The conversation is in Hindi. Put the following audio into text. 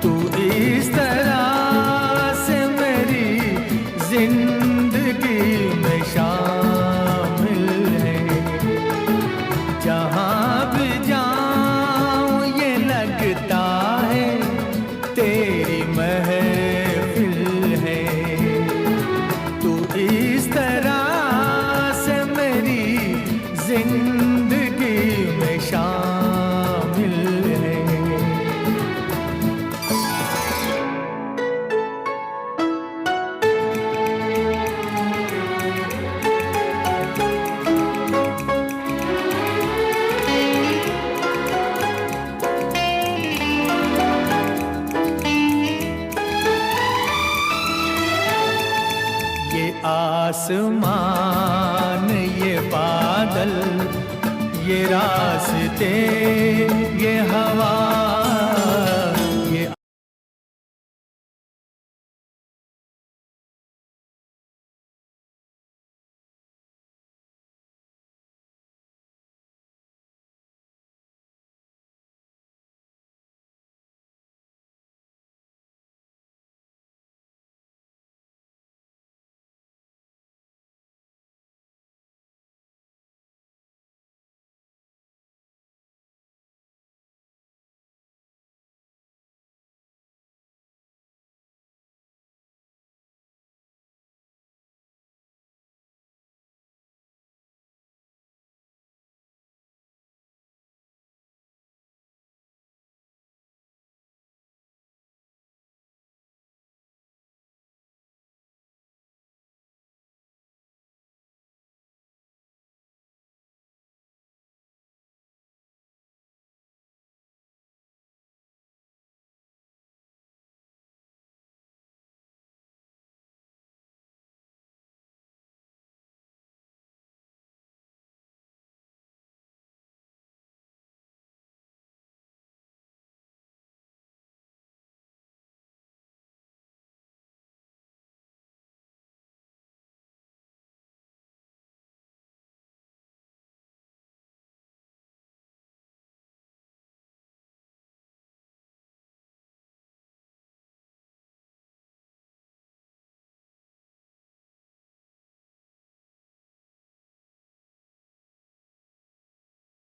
तू इस तरह से मेरी जिंदगी में शामिल है। जहाँ भी जाऊँ ये लगता है तेरी महफिल है। तू इस तरह से मेरी जिंदगी में शामिल है। ये आसमान, ये बादल, ये रास्ते, ये हवा